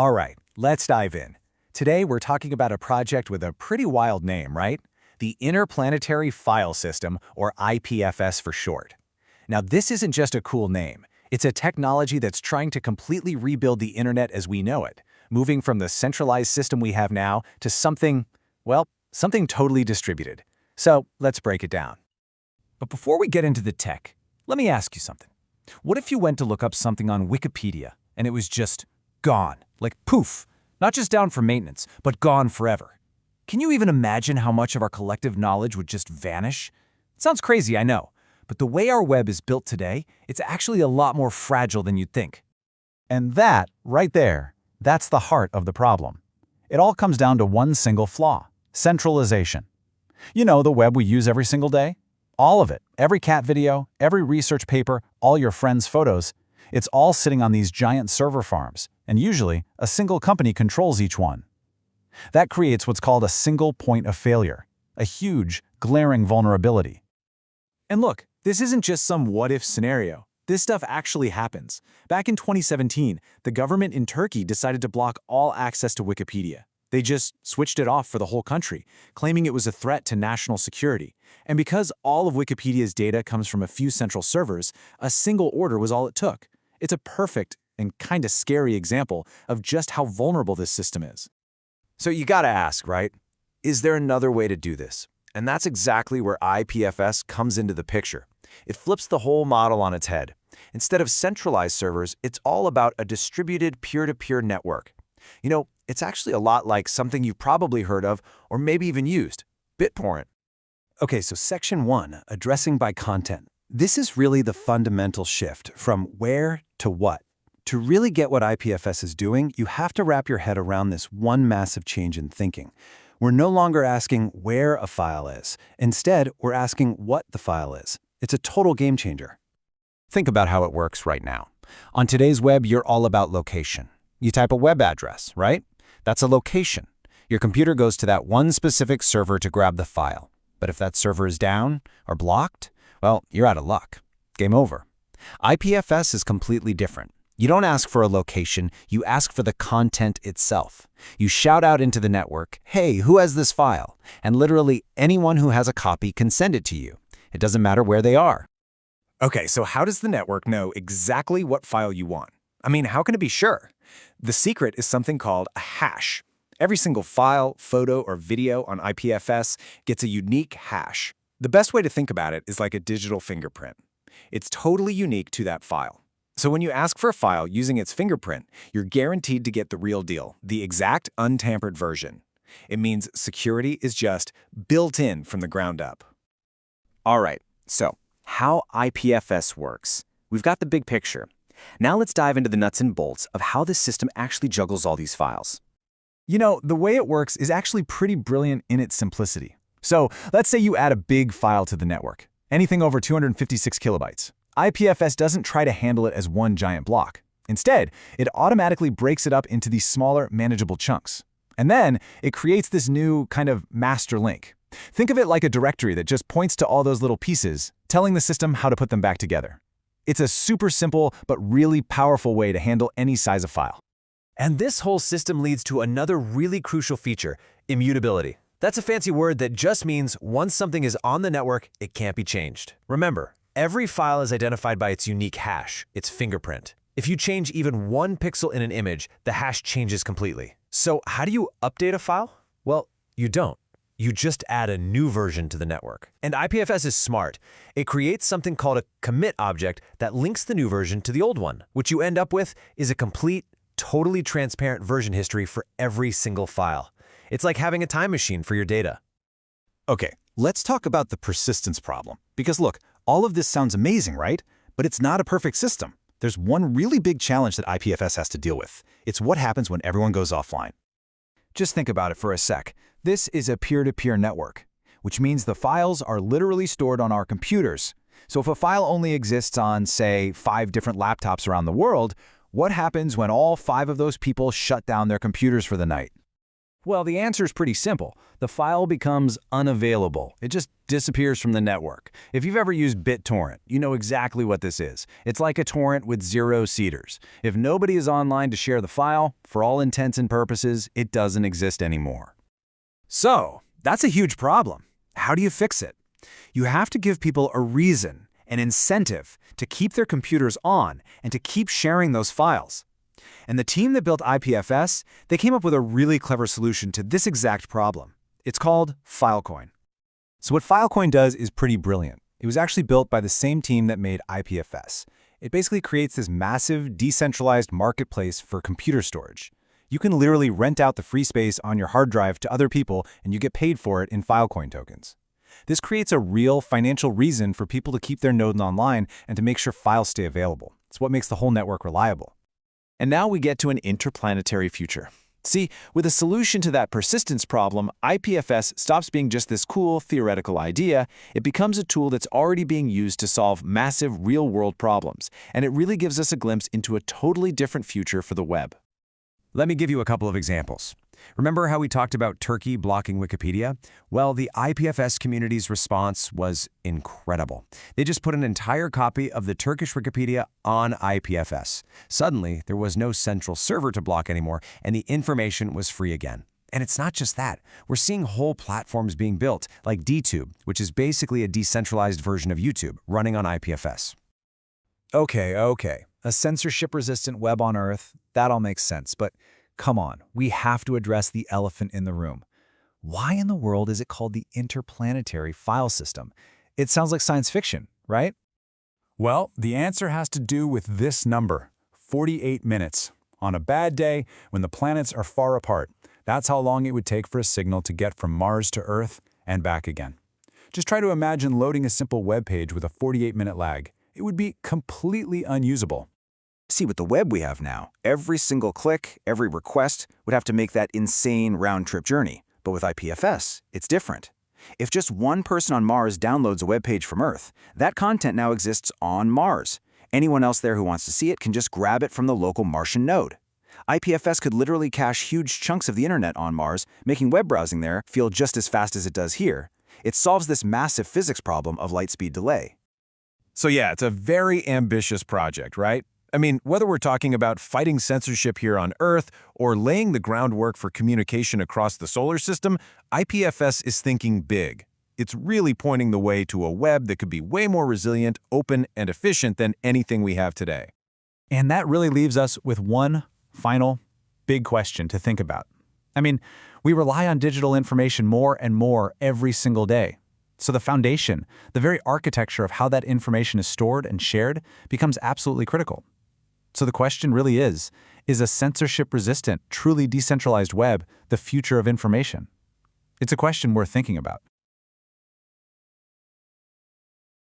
All right, let's dive in. Today we're talking about a project with a pretty wild name, right? The Interplanetary File System, or IPFS for short. Now, this isn't just a cool name. It's a technology that's trying to completely rebuild the internet as we know it, moving from the centralized system we have now to something, well, something totally distributed. So let's break it down. But before we get into the tech, let me ask you something. What if you went to look up something on Wikipedia and it was just gone, like poof, not just down for maintenance, but gone forever? Can you even imagine how much of our collective knowledge would just vanish? It sounds crazy, I know, but the way our web is built today, it's actually a lot more fragile than you'd think. And that, right there, that's the heart of the problem. It all comes down to one single flaw: centralization. You know, the web we use every single day? All of it, every cat video, every research paper, all your friends' photos, it's all sitting on these giant server farms, and usually, a single company controls each one. That creates what's called a single point of failure, a huge, glaring vulnerability. And look, this isn't just some what-if scenario. This stuff actually happens. Back in 2017, the government in Turkey decided to block all access to Wikipedia. They just switched it off for the whole country, claiming it was a threat to national security. And because all of Wikipedia's data comes from a few central servers, a single order was all it took. It's a perfect and kind of scary example of just how vulnerable this system is. So you gotta ask, right? Is there another way to do this? And that's exactly where IPFS comes into the picture. It flips the whole model on its head. Instead of centralized servers, it's all about a distributed peer-to-peer network. You know, it's actually a lot like something you've probably heard of or maybe even used: BitTorrent. Okay, so Section 1, addressing by content. This is really the fundamental shift from where to what. To really get what IPFS is doing, you have to wrap your head around this one massive change in thinking. We're no longer asking where a file is. Instead, we're asking what the file is. It's a total game changer. Think about how it works right now. On today's web, you're all about location. You type a web address, right? That's a location. Your computer goes to that one specific server to grab the file. But if that server is down or blocked, well, you're out of luck. Game over. IPFS is completely different. You don't ask for a location, you ask for the content itself. You shout out into the network, "Hey, who has this file?" And literally anyone who has a copy can send it to you. It doesn't matter where they are. Okay, so how does the network know exactly what file you want? I mean, how can it be sure? The secret is something called a hash. Every single file, photo, or video on IPFS gets a unique hash. The best way to think about it is like a digital fingerprint. It's totally unique to that file. So when you ask for a file using its fingerprint, you're guaranteed to get the real deal, the exact untampered version. It means security is just built in from the ground up. All right, so how IPFS works. We've got the big picture. Now let's dive into the nuts and bolts of how this system actually juggles all these files. You know, the way it works is actually pretty brilliant in its simplicity. So let's say you add a big file to the network, anything over 256 kilobytes. IPFS doesn't try to handle it as one giant block. Instead, it automatically breaks it up into these smaller, manageable chunks. And then it creates this new kind of master link. Think of it like a directory that just points to all those little pieces, telling the system how to put them back together. It's a super simple but really powerful way to handle any size of file. And this whole system leads to another really crucial feature: immutability. That's a fancy word that just means once something is on the network, it can't be changed. Remember, every file is identified by its unique hash, its fingerprint. If you change even one pixel in an image, the hash changes completely. So how do you update a file? Well, you don't. You just add a new version to the network. And IPFS is smart. It creates something called a commit object that links the new version to the old one. What you end up with is a complete, totally transparent version history for every single file. It's like having a time machine for your data. Okay, let's talk about the persistence problem. Because look, all of this sounds amazing, right? But it's not a perfect system. There's one really big challenge that IPFS has to deal with. It's what happens when everyone goes offline. Just think about it for a sec. This is a peer-to-peer network, which means the files are literally stored on our computers. So if a file only exists on, say, 5 different laptops around the world, what happens when all 5 of those people shut down their computers for the night? Well, the answer is pretty simple. The file becomes unavailable. It just disappears from the network. If you've ever used BitTorrent, you know exactly what this is. It's like a torrent with 0 seeders. If nobody is online to share the file, for all intents and purposes, it doesn't exist anymore. So, that's a huge problem. How do you fix it? You have to give people a reason, an incentive, to keep their computers on and to keep sharing those files. And the team that built IPFS, they came up with a really clever solution to this exact problem. It's called Filecoin. So what Filecoin does is pretty brilliant. It was actually built by the same team that made IPFS. It basically creates this massive, decentralized marketplace for computer storage. You can literally rent out the free space on your hard drive to other people, and you get paid for it in Filecoin tokens. This creates a real financial reason for people to keep their nodes online and to make sure files stay available. It's what makes the whole network reliable. And now we get to an interplanetary future. See, with a solution to that persistence problem, IPFS stops being just this cool theoretical idea. It becomes a tool that's already being used to solve massive real-world problems, and it really gives us a glimpse into a totally different future for the web. Let me give you a couple of examples. Remember how we talked about Turkey blocking Wikipedia? Well, the IPFS community's response was incredible. They just put an entire copy of the Turkish Wikipedia on IPFS. Suddenly, there was no central server to block anymore, and the information was free again. And it's not just that. We're seeing whole platforms being built, like DTube, which is basically a decentralized version of YouTube, running on IPFS. Okay. A censorship-resistant web on Earth, that all makes sense, but come on, we have to address the elephant in the room. Why in the world is it called the Interplanetary File System? It sounds like science fiction, right? Well, the answer has to do with this number, 48 minutes. On a bad day, when the planets are far apart, that's how long it would take for a signal to get from Mars to Earth and back again. Just try to imagine loading a simple web page with a 48-minute lag. It would be completely unusable. See, with the web we have now, every single click, every request would have to make that insane round-trip journey. But with IPFS, it's different. If just one person on Mars downloads a web page from Earth, that content now exists on Mars. Anyone else there who wants to see it can just grab it from the local Martian node. IPFS could literally cache huge chunks of the internet on Mars, making web browsing there feel just as fast as it does here. It solves this massive physics problem of light speed delay. So yeah, it's a very ambitious project, right? I mean, whether we're talking about fighting censorship here on Earth or laying the groundwork for communication across the solar system, IPFS is thinking big. It's really pointing the way to a web that could be way more resilient, open, and efficient than anything we have today. And that really leaves us with one final big question to think about. I mean, we rely on digital information more and more every single day. So the foundation, the very architecture of how that information is stored and shared, becomes absolutely critical. So the question really is a censorship-resistant, truly decentralized web the future of information? It's a question worth thinking about.